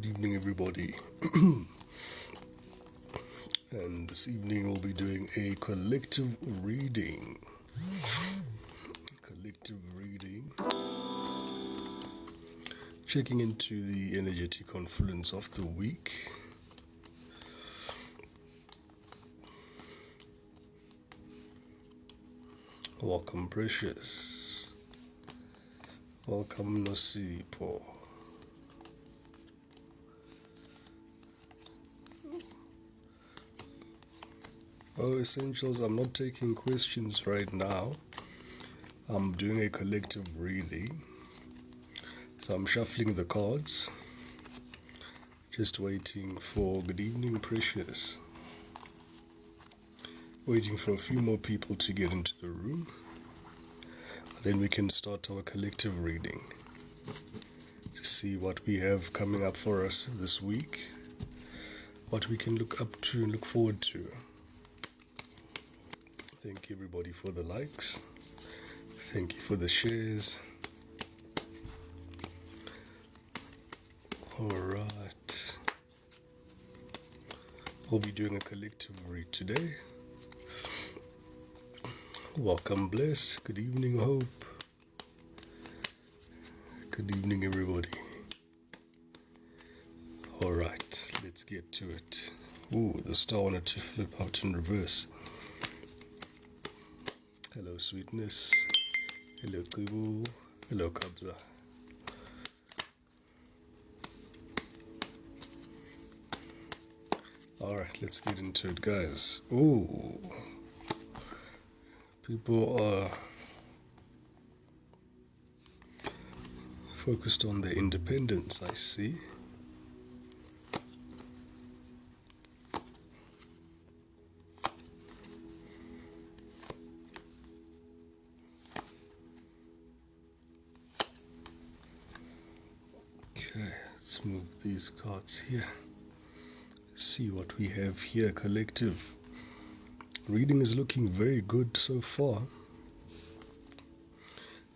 Good evening, everybody. And this evening we'll be doing a collective reading. Checking into the energetic confluence of the week. Welcome, Precious. Welcome, Nosipo. Oh, Essentials, I'm not taking questions right now. I'm doing a collective reading. So I'm shuffling the cards. Just waiting for good evening, Precious. Waiting for a few more people to get into the room. Then we can start our collective reading. To see what we have coming up for us this week. What we can look up to and look forward to. Thank you, everybody, for the likes. Thank you for the shares. Alright. We'll be doing a collective read today. Welcome, Bless. Good evening, Hope. Good evening, everybody. Alright, let's get to it. Ooh, the star wanted to flip out in reverse. Hello, Sweetness. Hello, Kubu. Hello, Kabza. Alright, let's get into it, guys. Ooh. People are focused on their independence, I see. Okay, let's move these cards here. See what we have here. Collective reading is looking very good so far.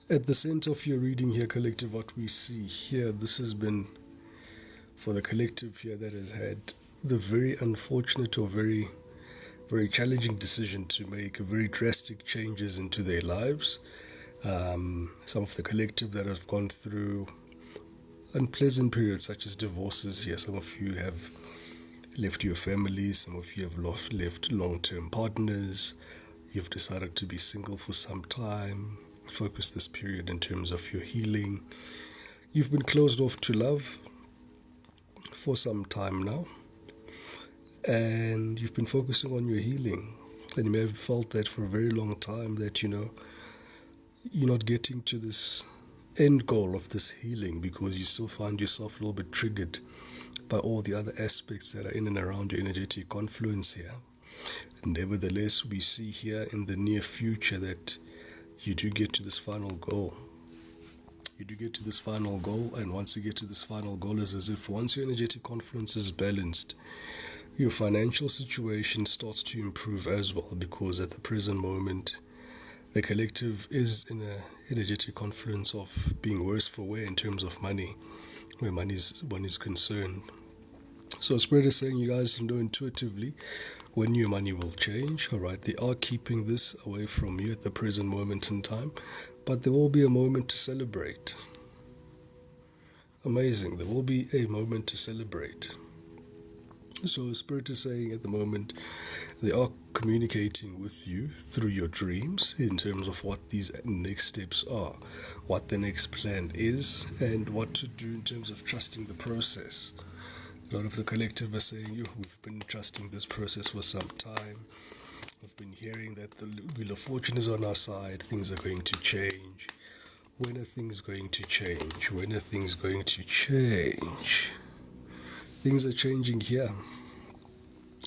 At the center of your reading here, collective, what we see here, this has been for the collective here that has had the very unfortunate or very challenging decision to make very drastic changes into their lives. Some of the collective that have gone through unpleasant periods such as divorces here. Some of you have left your families, some of you have left long-term partners, you've decided to be single for some time, focus this period in terms of your healing. You've been closed off to love for some time now, and you've been focusing on your healing, and you may have felt that for a very long time that, you're not getting to this end goal of this healing because you still find yourself a little bit triggered by all the other aspects that are in and around your energetic confluence here. Nevertheless, we see here in the near future that you do get to this final goal. You do get to this final goal, and once you get to this final goal, it's as if once your energetic confluence is balanced, your financial situation starts to improve as well, because at the present moment, the collective is in an energetic confluence of being worse for wear in terms of money, where one is concerned. So Spirit is saying you guys know intuitively when your money will change. Alright, they are keeping this away from you at the present moment in time, but there will be a moment to celebrate. Amazing, there will be a moment to celebrate. So Spirit is saying at the moment they are communicating with you through your dreams in terms of what these next steps are, what the next plan is, and what to do in terms of trusting the process. A lot of the collective are saying, we've been trusting this process for some time. We've been hearing that the wheel of fortune is on our side, things are going to change. When are things going to change? When are things going to change? Things are changing here.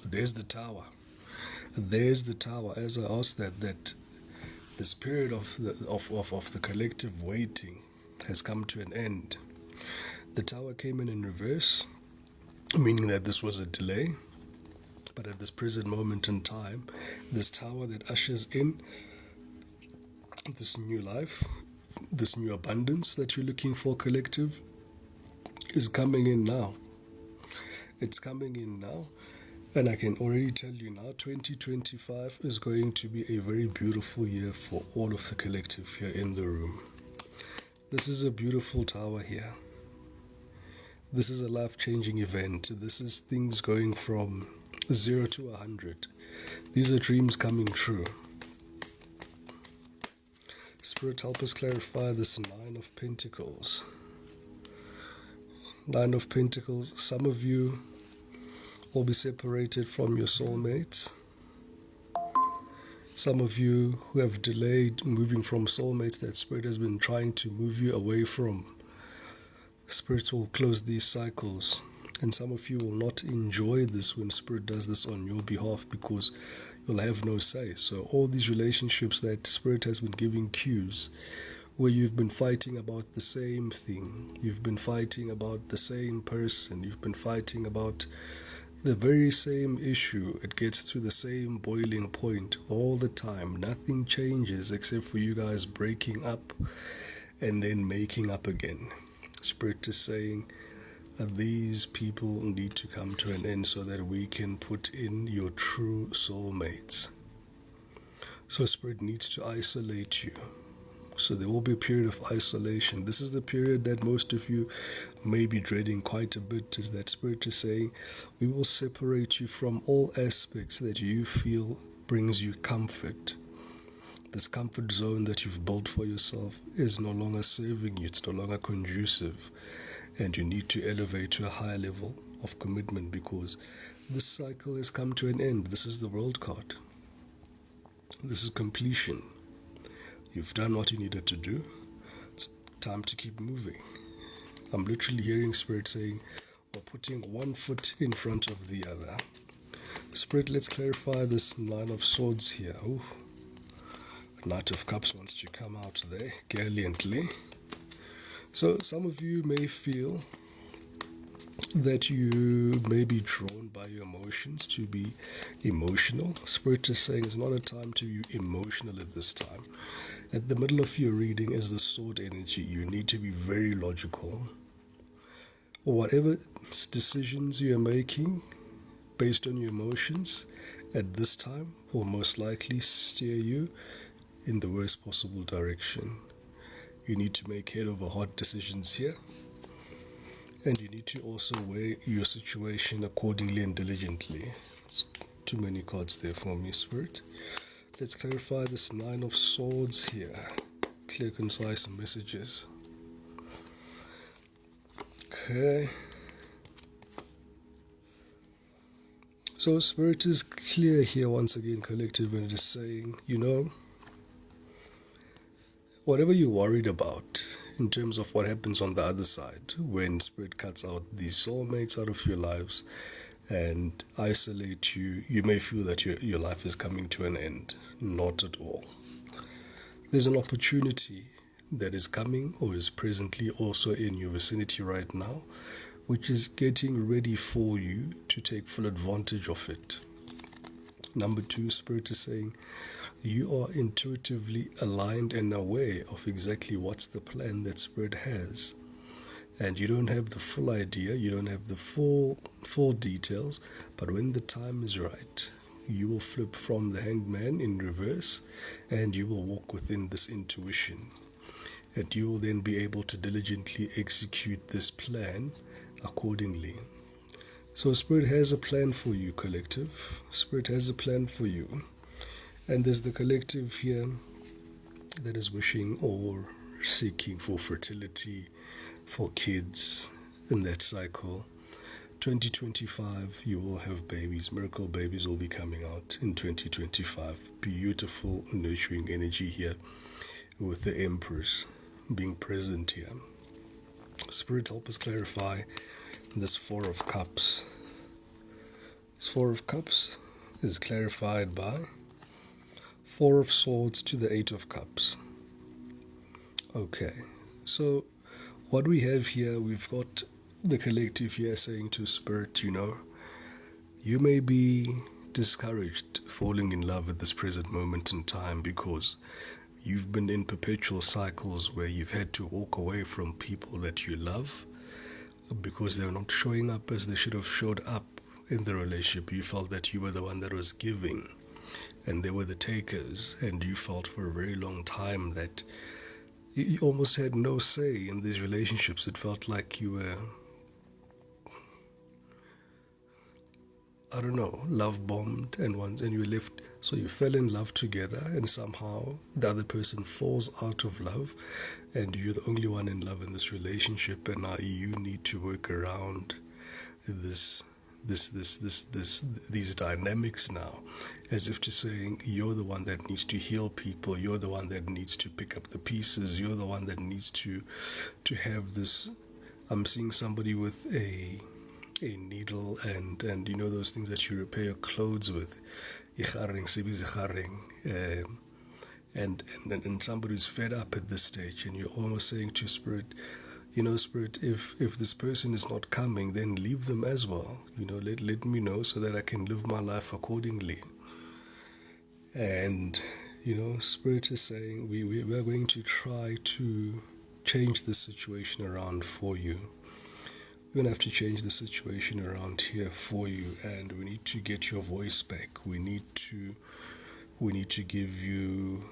There's the tower. There's the tower. As I asked that this period of the collective waiting has come to an end. The tower came in reverse, meaning that this was a delay. But at this present moment in time, this tower that ushers in this new life, this new abundance that you're looking for, collective, is coming in now. It's coming in now. And I can already tell you now, 2025 is going to be a very beautiful year for all of the collective here in the room. This is a beautiful tower here. This is a life-changing event. This is things going from 0 to 100. These are dreams coming true. Spirit, help us clarify this Nine of Pentacles. Nine of Pentacles. Some of you will be separated from your soulmates. Some of you who have delayed moving from soulmates that Spirit has been trying to move you away from. Spirit will close these cycles. And some of you will not enjoy this when Spirit does this on your behalf because you'll have no say. So all these relationships that Spirit has been giving cues where you've been fighting about the same thing, you've been fighting about the same person, you've been fighting about the very same issue, it gets to the same boiling point all the time. Nothing changes except for you guys breaking up and then making up again. Spirit is saying these people need to come to an end so that we can put in your true soulmates. So Spirit needs to isolate you. So there will be a period of isolation. This is the period that most of you may be dreading quite a bit, is that Spirit is saying, we will separate you from all aspects that you feel brings you comfort. This comfort zone that you've built for yourself is no longer serving you. It's no longer conducive. And you need to elevate to a higher level of commitment because this cycle has come to an end. This is the World card. This is completion. You've done what you needed to do. It's time to keep moving. I'm literally hearing Spirit saying, we're putting one foot in front of the other. Spirit, let's clarify this Nine of Swords here. Ooh. Knight of Cups wants to come out there, gallantly. So some of you may feel that you may be drawn by your emotions to be emotional. Spirit is saying it's not a time to be emotional at this time. At the middle of your reading is the sword energy. You need to be very logical. Whatever decisions you are making based on your emotions at this time will most likely steer you in the worst possible direction. You need to make head over heart decisions here. And you need to also weigh your situation accordingly and diligently. It's too many cards there for me, Spirit. Let's clarify this Nine of Swords here. Clear, concise messages. Okay. So Spirit is clear here once again, collective, and it is saying, whatever you're worried about in terms of what happens on the other side when Spirit cuts out these soulmates out of your lives and isolate you, you may feel that your life is coming to an end. Not at all. There's an opportunity that is coming or is presently also in your vicinity right now, which is getting ready for you to take full advantage of it. Number 2, Spirit is saying you are intuitively aligned and aware of exactly what's the plan that Spirit has. And you don't have the full idea, you don't have the full details, but when the time is right, you will flip from the Hanged Man in reverse and you will walk within this intuition. And you will then be able to diligently execute this plan accordingly. So Spirit has a plan for you, collective. Spirit has a plan for you. And there's the collective here that is wishing or seeking for fertility, for kids in that cycle. 2025, you will have babies. Miracle babies will be coming out in 2025. Beautiful, nurturing energy here with the Empress being present here. Spirit, help us clarify this Four of Cups. This Four of Cups is clarified by Four of Swords to the Eight of Cups. Okay, so what we have here, we've got the collective here saying to Spirit, you may be discouraged falling in love at this present moment in time because you've been in perpetual cycles where you've had to walk away from people that you love, because they were not showing up as they should have showed up in the relationship. You felt that you were the one that was giving and they were the takers, and you felt for a very long time that you almost had no say in these relationships. It felt like you were, I don't know, love bombed, and you were left. So you fell in love together, and somehow the other person falls out of love, and you're the only one in love in this relationship, and now you need to work around these dynamics now, as if to saying you're the one that needs to heal people, you're the one that needs to pick up the pieces, you're the one that needs to have this. I'm seeing somebody with a needle and you know those things that you repair your clothes with, and somebody who's fed up at this stage, and you're almost saying to Spirit, Spirit, if this person is not coming, then leave them as well. Let me know so that I can live my life accordingly. And Spirit is saying we're going to try to change the situation around for you. We're going to have to change the situation around here for you, and we need to get your voice back. We need to give you,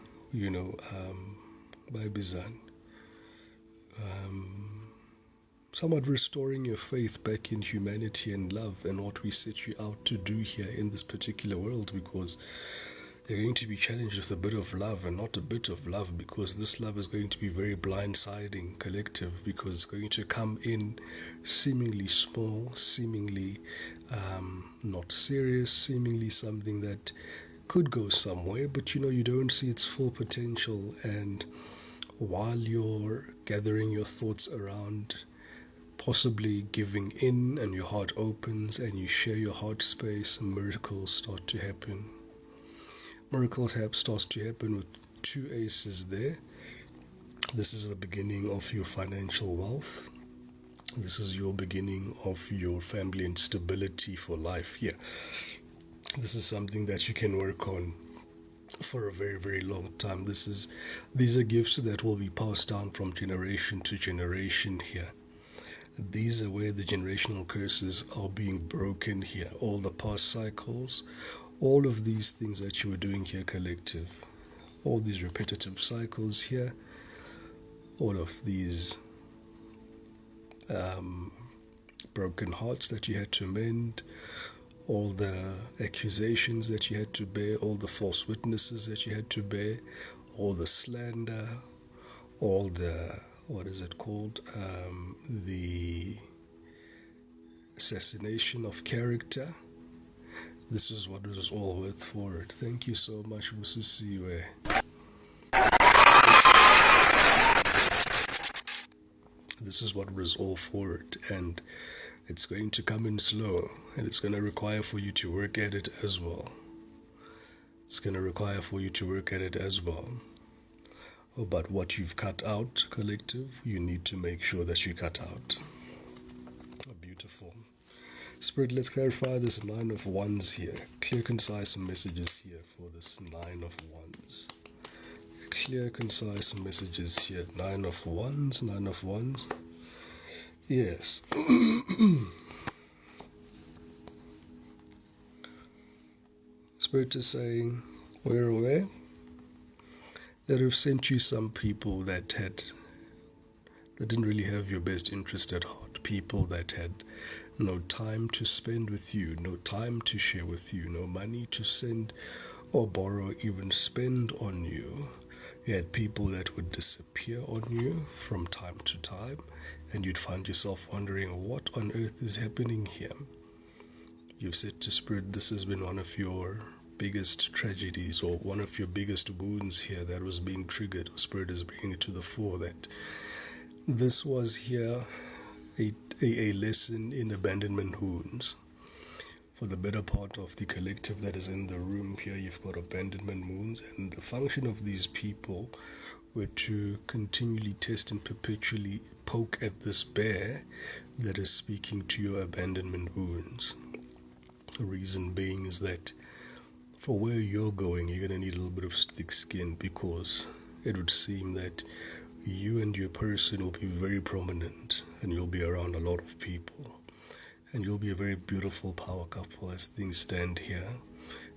Baibizan, somewhat restoring your faith back in humanity and love and what we set you out to do here in this particular world, because they're going to be challenged with a bit of love and not a bit of love, because this love is going to be very blindsiding, collective, because it's going to come in seemingly small, seemingly not serious, seemingly something that could go somewhere, but you don't see its full potential. And while you're gathering your thoughts around possibly giving in, and your heart opens and you share your heart space, miracles start to happen. Miracles starts to happen with two aces there. This is the beginning of your financial wealth. This is your beginning of your family and stability for life here. This is something that you can work on for a very, very long time. These are gifts that will be passed down from generation to generation here. These are where the generational curses are being broken here. All the past cycles, all of these things that you were doing here, collective, all these repetitive cycles here, all of these broken hearts that you had to mend, all the accusations that you had to bear, all the false witnesses that you had to bear, all the slander, all the, the assassination of character. This is what it was all worth for it. Thank you so much, Musisiwe. This is what was all for it, and it's going to come in slow, and it's going to require for you to work at it as well. But what you've cut out, collective, you need to make sure that you cut out. Beautiful. Spirit, let's clarify this 9 of Wands here. Clear, concise messages here for this 9 of Wands. Clear, concise messages here. 9 of Wands. Yes. Spirit is saying, we're aware that have sent you some people that didn't really have your best interest at heart. People that had no time to spend with you, no time to share with you, no money to send or borrow, even spend on you. You had people that would disappear on you from time to time, and you'd find yourself wondering, what on earth is happening here? You've said to Spirit, this has been one of your biggest tragedies, or one of your biggest wounds here that was being triggered. Spirit is bringing it to the fore that this was here a lesson in abandonment wounds. For the better part of the collective that is in the room here, you've got abandonment wounds, and the function of these people were to continually test and perpetually poke at this bear that is speaking to your abandonment wounds. The reason being is that for where you're going, you're going to need a little bit of thick skin, because it would seem that you and your person will be very prominent, and you'll be around a lot of people, and you'll be a very beautiful power couple as things stand here,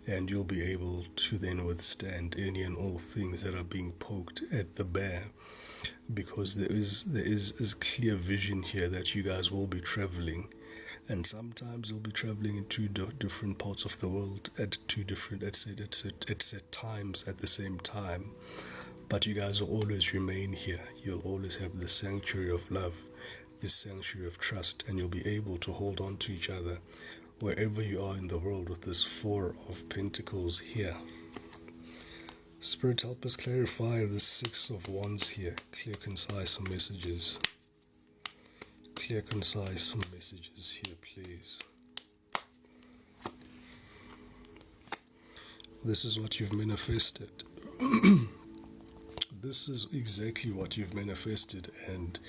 and you'll be able to then withstand any and all things that are being poked at the bear, because there is clear vision here that you guys will be traveling, and sometimes you'll be traveling in two different parts of the world at set times at the same time. But you guys will always remain here. You'll always have the sanctuary of love, this sanctuary of trust, and you'll be able to hold on to each other wherever you are in the world with this Four of Pentacles here. Spirit, help us clarify the Six of Wands here. Clear, concise messages. Clear, concise messages here, please. This is what you've manifested. This is exactly what you've manifested, and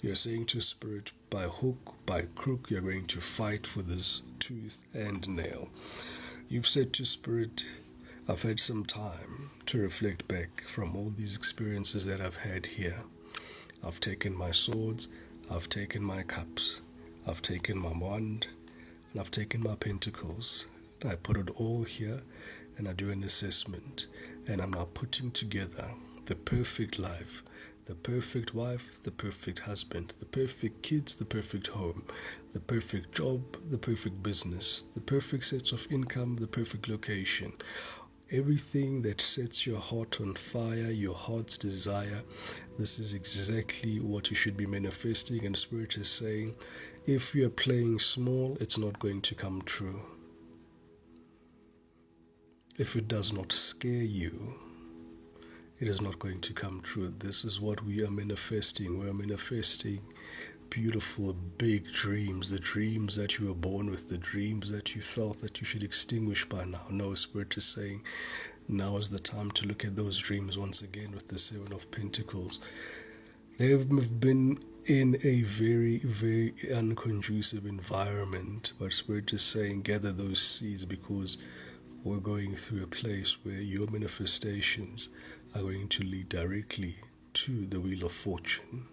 you're saying to Spirit, by hook, by crook, you're going to fight for this tooth and nail. You've said to Spirit, I've had some time to reflect back from all these experiences that I've had here. I've taken my swords, I've taken my cups, I've taken my wand, and I've taken my pentacles. I put it all here, and I do an assessment, and I'm now putting together the perfect life, the perfect wife, the perfect husband, the perfect kids, the perfect home, the perfect job, the perfect business, the perfect sets of income, the perfect location. Everything that sets your heart on fire, your heart's desire, this is exactly what you should be manifesting. And Spirit is saying, if you're playing small, it's not going to come true. If it does not scare you, it is not going to come true. This is what we are manifesting. We are manifesting beautiful, big dreams, the dreams that you were born with, the dreams that you felt that you should extinguish by now. No, Spirit is saying, now is the time to look at those dreams once again with the Seven of Pentacles. They have been in a very, very unconducive environment, but Spirit is saying, gather those seeds, because we're going through a place where your manifestations are going to lead directly to the Wheel of Fortune.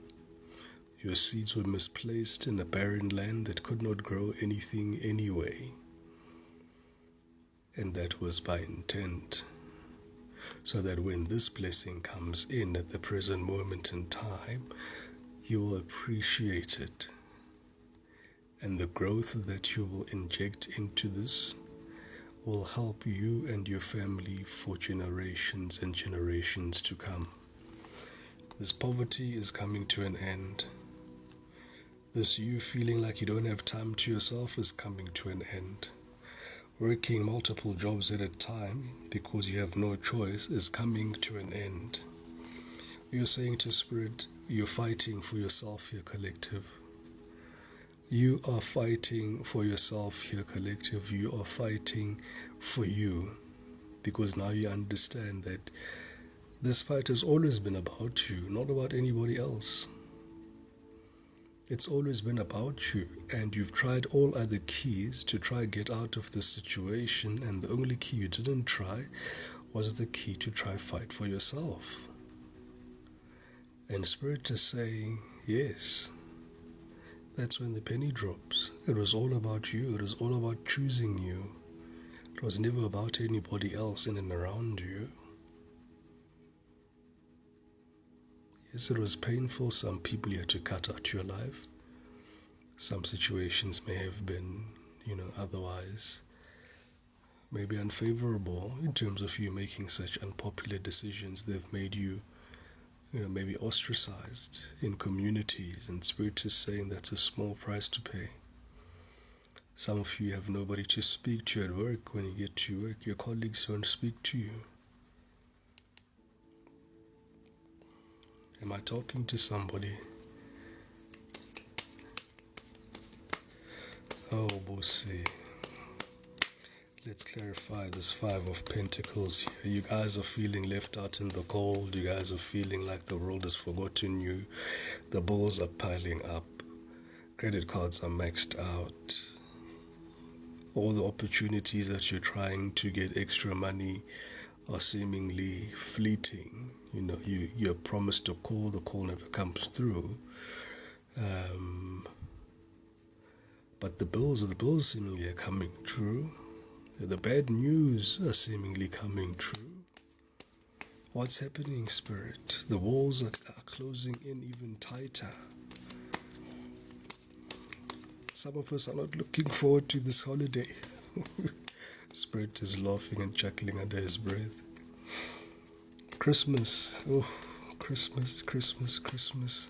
Your seeds were misplaced in a barren land that could not grow anything anyway, and that was by intent, so that when this blessing comes in at the present moment in time, you will appreciate it, and the growth that you will inject into this will help you and your family for generations and generations to come. This poverty is coming to an end. This you feeling like you don't have time to yourself is coming to an end. Working multiple jobs at a time because you have no choice is coming to an end. You're saying to Spirit, you're fighting for yourself here, collective. You are fighting for yourself here, collective. You are fighting for you, because now you understand that this fight has always been about you, not about anybody else. It's always been about you, and you've tried all other keys to try get out of this situation, and the only key you didn't try was the key to try fight for yourself. And Spirit is saying, yes, that's when the penny drops. It was all about you. It was all about choosing you. It was never about anybody else in and around you. Yes, it was painful. Some people you had to cut out your life. Some situations may have been, otherwise maybe unfavorable in terms of you making such unpopular decisions. They've made you maybe ostracized in communities, and Spirit is saying that's a small price to pay. Some of you have nobody to speak to at work. When you get to work, your colleagues don't speak to you. Am I talking to somebody? Oh, bossy. Let's clarify this Five of Pentacles here. You guys are feeling left out in the cold. You guys are feeling like the world has forgotten you. The bills are piling up. Credit cards are maxed out. All the opportunities that you're trying to get extra money are seemingly fleeting. you're promised a call, the call never comes through. But the bills seemingly are coming true. The bad news are seemingly coming true. What's happening, Spirit? The walls are closing in even tighter. Some of us are not looking forward to this holiday. Spirit is laughing and chuckling under his breath. Christmas. Oh, Christmas, Christmas, Christmas.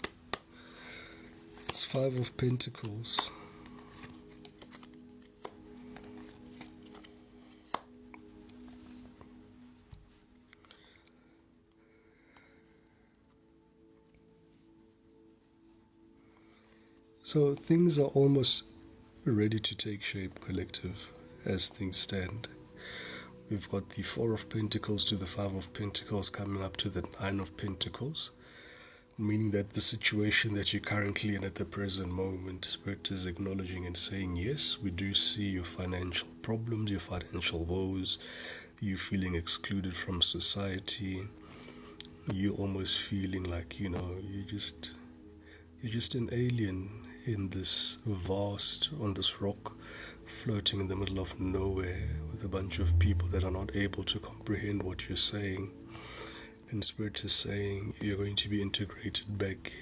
It's 5 of Pentacles. So things are almost ready to take shape, collective, as things stand. We've got the 4 of Pentacles to the 5 of Pentacles coming up to the 9 of Pentacles, meaning that the situation that you're currently in at the present moment, Spirit is acknowledging and saying, yes, we do see your financial problems, your financial woes, you feeling excluded from society, you almost feeling like, you're just an alien in this vast, on this rock, floating in the middle of nowhere with a bunch of people that are not able to comprehend what you're saying. And Spirit is saying you're going to be integrated back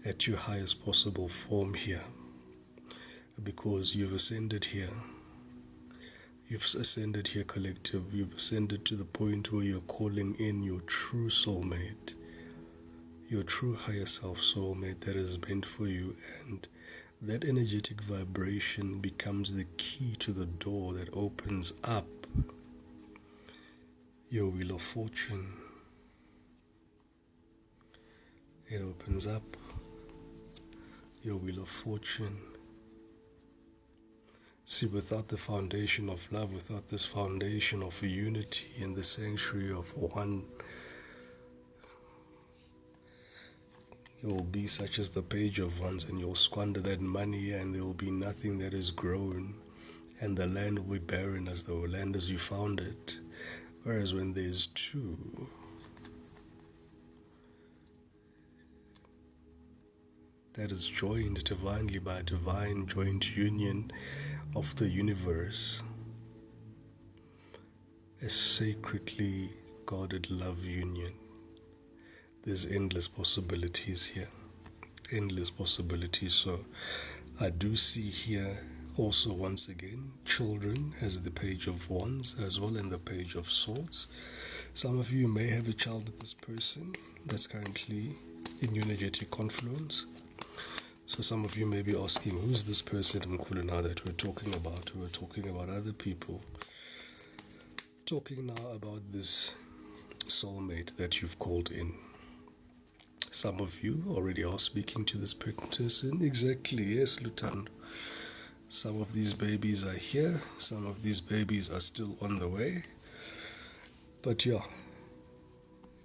at your highest possible form here, because you've ascended here. You've ascended here, collective. You've ascended to the point where you're calling in your true soulmate, your true higher self soulmate that is meant for you, and that energetic vibration becomes the key to the door that opens up your wheel of fortune. It opens up your wheel of fortune. See, without the foundation of love, without this foundation of unity in the sanctuary of one, you will be such as the Page of Wands, and you'll squander that money, and there will be nothing that is grown, and the land will be barren as the land as you found it. Whereas when there's two, that is joined divinely by a divine joint union of the universe, a sacredly guarded love union. There's endless possibilities here, endless possibilities. So I do see here also, once again, children as the Page of Wands as well, and the Page of Swords. Some of you may have a child with this person that's currently in your energetic confluence. So some of you may be asking, who's this person in Kulina that we're talking about? We're talking about other people. Talking now about this soulmate that you've called in. Some of you already are speaking to this person. Exactly, yes, Lutando. Some of these babies are here. Some of these babies are still on the way. But yeah,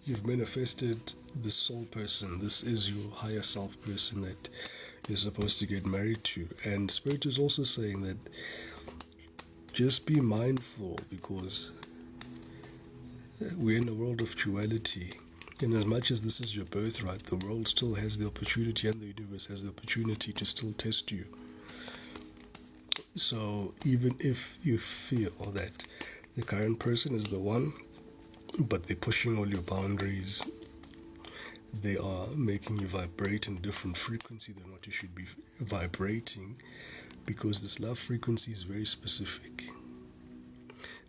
you've manifested this soul person. This is your higher self person that you're supposed to get married to. And Spirit is also saying that just be mindful, because we're in a world of duality. And as much as this is your birthright, the world still has the opportunity, and the universe has the opportunity to still test you. So even if you feel that the current person is the one, but they're pushing all your boundaries, they are making you vibrate in a different frequency than what you should be vibrating, because this love frequency is very specific.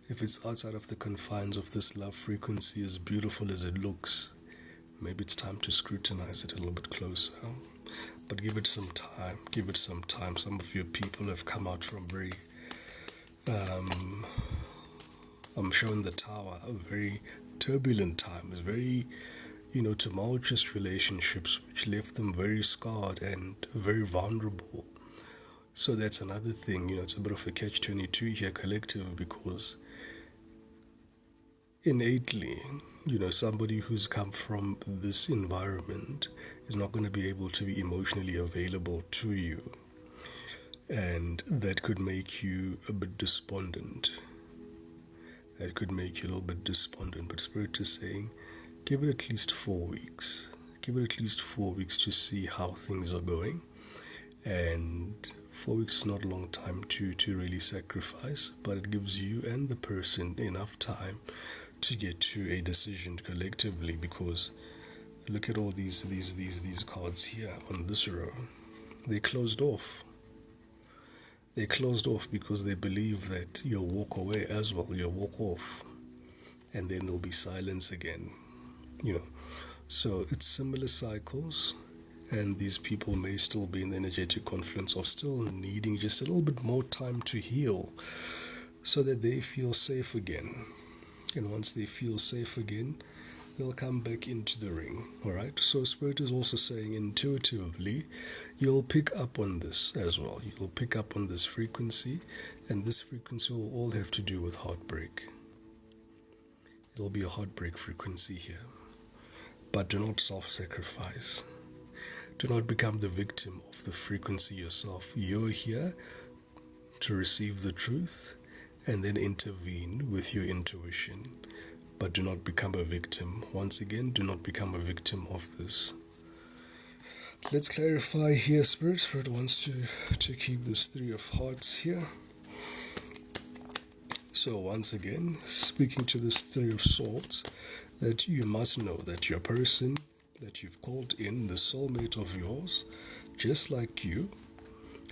If it's outside of the confines of this love frequency, as beautiful as it looks, maybe it's time to scrutinize it a little bit closer. But give it some time, give it some time. Some of your people have come out from very, I'm showing the Tower, a very turbulent time, a very, tumultuous relationships, which left them very scarred and very vulnerable. So that's another thing, it's a bit of a catch-22 here, collective, because innately, somebody who's come from this environment is not going to be able to be emotionally available to you. And that could make you a bit despondent. That could make you a little bit despondent. But Spirit is saying, give it at least 4 weeks. Give it at least 4 weeks to see how things are going. And 4 weeks is not a long time to really sacrifice, but it gives you and the person enough time to get to a decision collectively, because look at all these cards here on this row. They closed off. They closed off because they believe that you'll walk away as well, you'll walk off, and then there'll be silence again, So it's similar cycles, and these people may still be in the energetic confluence of still needing just a little bit more time to heal so that they feel safe again. And once they feel safe again, they'll come back into the ring. Alright, so Spirit is also saying intuitively, you'll pick up on this as well. You'll pick up on this frequency, and this frequency will all have to do with heartbreak. It'll be a heartbreak frequency here. But do not self-sacrifice. Do not become the victim of the frequency yourself. You're here to receive the truth and then intervene with your intuition. But do not become a victim. Once again, do not become a victim of this. Let's clarify here, Spirit. Spirit wants to keep this 3 of hearts here. So once again, speaking to this 3 of swords, that you must know that your person that you've called in, the soulmate of yours, just like you,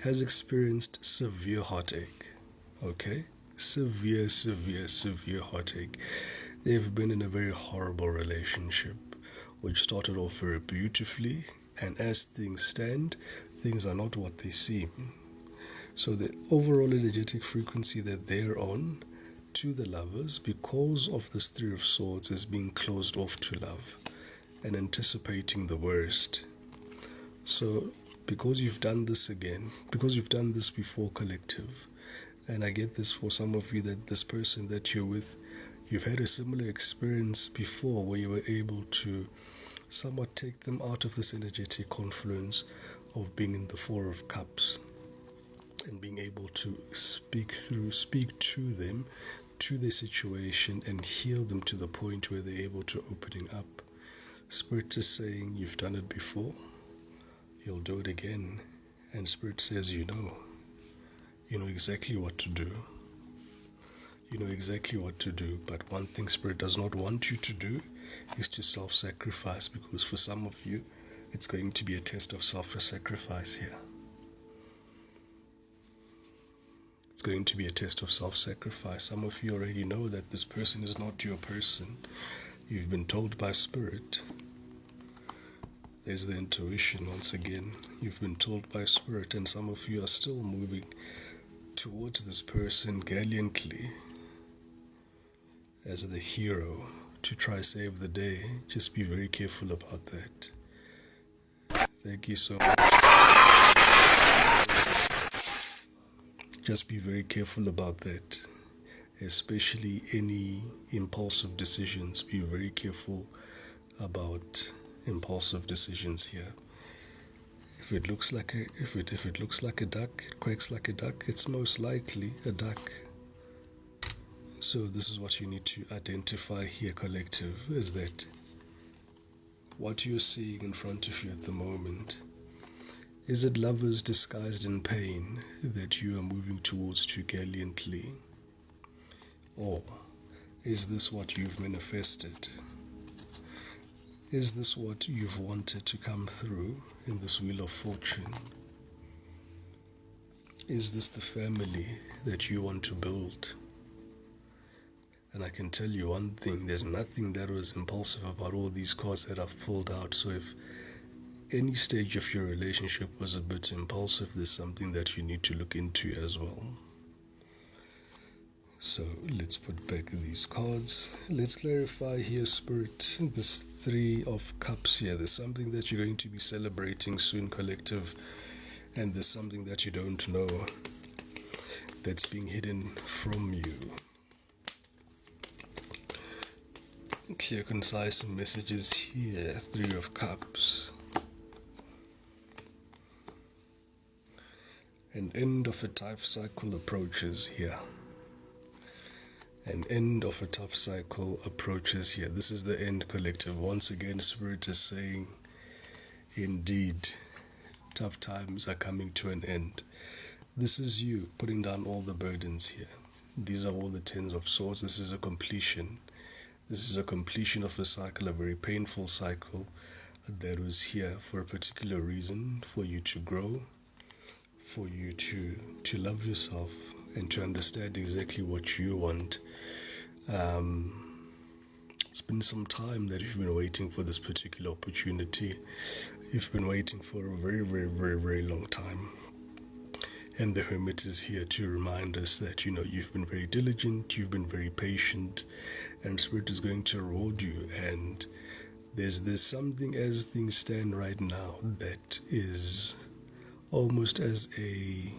has experienced severe heartache. Okay? Severe heartache. They've been in a very horrible relationship, which started off very beautifully, and as things stand, things are not what they seem. So the overall energetic frequency that they're on to the lovers, because of this 3 of swords, is being closed off to love and anticipating the worst. So because you've done this again, because you've done this before, collective, and I get this for some of you, that this person that you're with, you've had a similar experience before where you were able to somewhat take them out of this energetic confluence of being in the 4 of cups and being able to speak to them, to their situation, and heal them to the point where they're able to opening up. Spirit is saying you've done it before, you'll do it again, and Spirit says you know exactly what to do. You know exactly what to do, but one thing Spirit does not want you to do is to self-sacrifice, because for some of you, it's going to be a test of self-sacrifice here. It's going to be a test of self-sacrifice. Some of you already know that this person is not your person. You've been told by Spirit. There's the intuition once again. You've been told by Spirit, and some of you are still moving towards this person gallantly as the hero to try save the day. Just be very careful about that. Thank you so much. Just be very careful about that, especially any impulsive decisions. Be very careful about impulsive decisions here. If it looks like a duck, it quacks like a duck, it's most likely a duck. So this is what you need to identify here, collective, is that what you're seeing in front of you at the moment, is it lovers disguised in pain that you are moving towards too gallantly? Or is this what you've manifested? Is this what you've wanted to come through in this wheel of fortune? Is this the family that you want to build? And I can tell you one thing, there's nothing that was impulsive about all these cards that I've pulled out. So if any stage of your relationship was a bit impulsive, there's something that you need to look into as well. So let's put back these cards. Let's clarify here, Spirit, this 3 of Cups here. There's something that you're going to be celebrating soon, collective, and there's something that you don't know that's being hidden from you. Clear, concise messages here. 3 of Cups. An end of a life cycle approaches here. An end of a tough cycle approaches here. This is the end, collective. Once again, Spirit is saying, indeed, tough times are coming to an end. This is you putting down all the burdens here. These are all the Tens of Swords. This is a completion. This is a completion of a cycle, a very painful cycle that was here for a particular reason, for you to grow, for you to love yourself and to understand exactly what you want. It's been some time that you've been waiting for this particular opportunity. You've been waiting for a very, very, very, very long time. And the Hermit is here to remind us that, you've been very diligent, you've been very patient, and Spirit is going to reward you. And there's something, as things stand right now, that is almost as a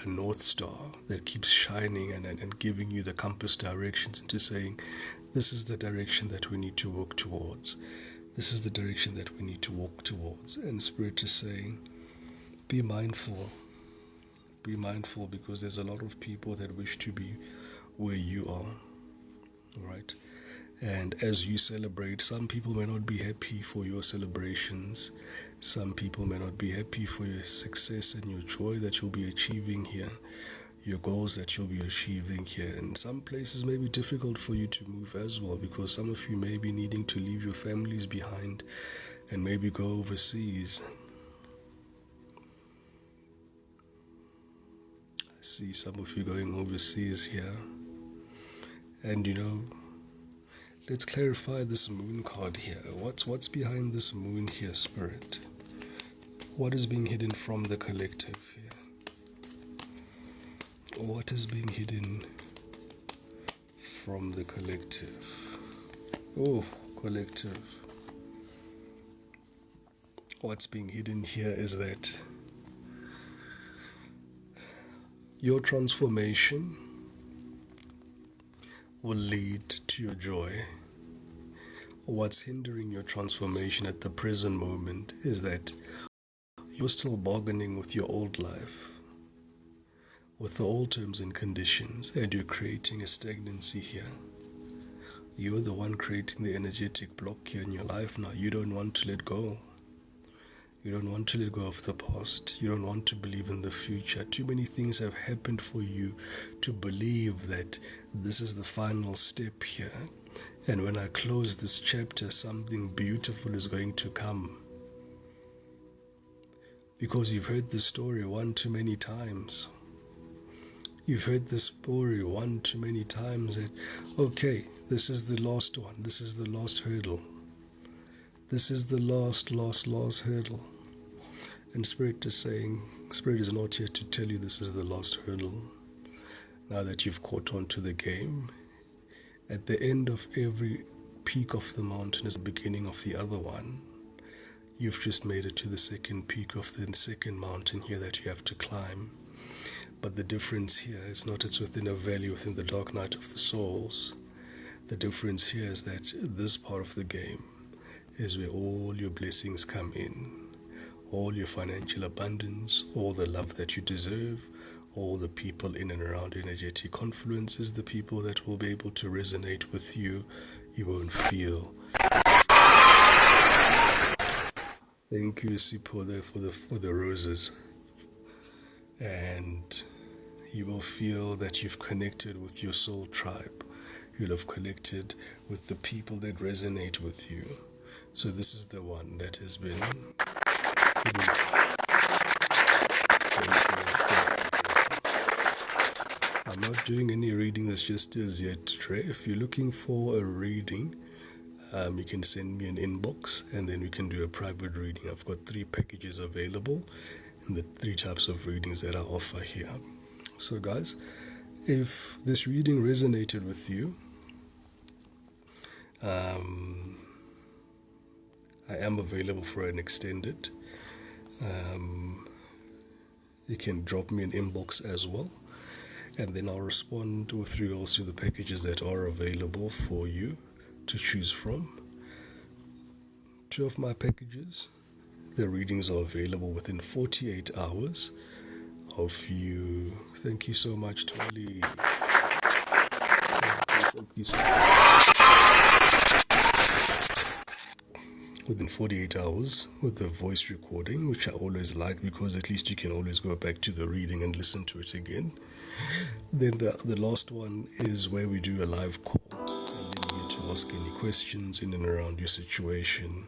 North Star that keeps shining and giving you the compass directions into saying, this is the direction that we need to work towards. This is the direction that we need to walk towards. And Spirit is saying, be mindful, because there's a lot of people that wish to be where you are, right? And as you celebrate, some people may not be happy for your celebrations. Some people may not be happy for your success and your joy that you'll be achieving here, your goals that you'll be achieving here. And some places may be difficult for you to move as well, because some of you may be needing to leave your families behind and maybe go overseas. I see some of you going overseas here. And let's clarify this moon card here. What's behind this moon here, Spirit? What is being hidden from the collective here? What is being hidden from the collective? Oh, collective. What's being hidden here is that your transformation will lead to your joy. What's hindering your transformation at the present moment is that you're still bargaining with your old life, with the old terms and conditions, and you're creating a stagnancy here. You're the one creating the energetic block here in your life now. You don't want to let go. You don't want to let go of the past. You don't want to believe in the future. Too many things have happened for you to believe that this is the final step here. And when I close this chapter, something beautiful is going to come. Because you've heard this story one too many times. You've heard this story one too many times that, okay, this is the last one. This is the last hurdle. This is the last hurdle. And Spirit is saying, Spirit is not here to tell you this is the last hurdle. Now that you've caught on to the game, at the end of every peak of the mountain is the beginning of the other one. You've just made it to the second peak of the second mountain here that you have to climb. But the difference here is not it's within a valley, within the dark night of the souls. The difference here is that this part of the game is where all your blessings come in. All your financial abundance, all the love that you deserve, all the people in and around energetic confluence is the people that will be able to resonate with you. You won't feel. Thank you, Sipo, for the roses. And you will feel that you've connected with your soul tribe. You'll have connected with the people that resonate with you. So this is the one that has been I'm not doing any reading this just as yet, Trey. If you're looking for a reading, you can send me an inbox and then we can do a private reading. I've got 3 packages available and the 3 types of readings that I offer here. So guys, if this reading resonated with you, I am available for an extended. You can drop me an inbox as well, and then I'll respond with regards to the packages that are available for you to choose from. 2 of my packages, the readings are available within 48 hours of you. Thank you so much, Tolly. Thank you so much. Within 48 hours with the voice recording, which I always like because at least you can always go back to the reading and listen to it again. Then the last one is where we do a live call, and then you get to ask any questions in and around your situation.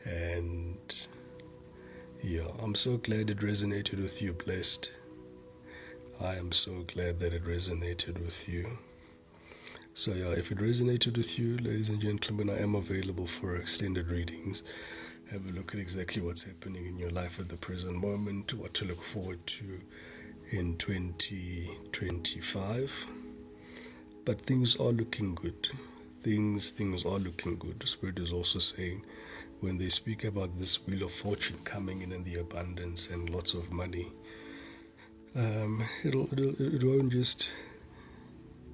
And yeah, I'm so glad it resonated with you, Blessed. I am so glad that it resonated with you. So yeah, if it resonated with you, ladies and gentlemen, I am available for extended readings. Have a look at exactly what's happening in your life at the present moment, what to look forward to in 2025. But things are looking good. Things are looking good. The Spirit is also saying, when they speak about this wheel of fortune coming in and the abundance and lots of money, it won't just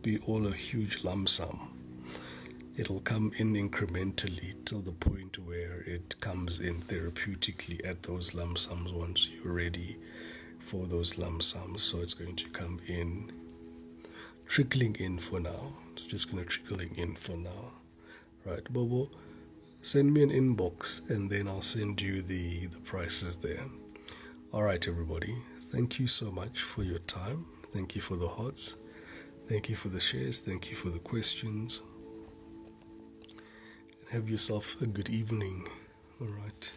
be all a huge lump sum. It'll come in incrementally till the point where it comes in therapeutically at those lump sums once you're ready for those lump sums. So it's going to come in, trickling in for now. It's just going to trickling in for now. Right, Bobo, send me an inbox and then I'll send you the prices there. Alright, everybody, thank you so much for your time. Thank you for the hearts. Thank you for the shares. Thank you for the questions. Have yourself a good evening. All right.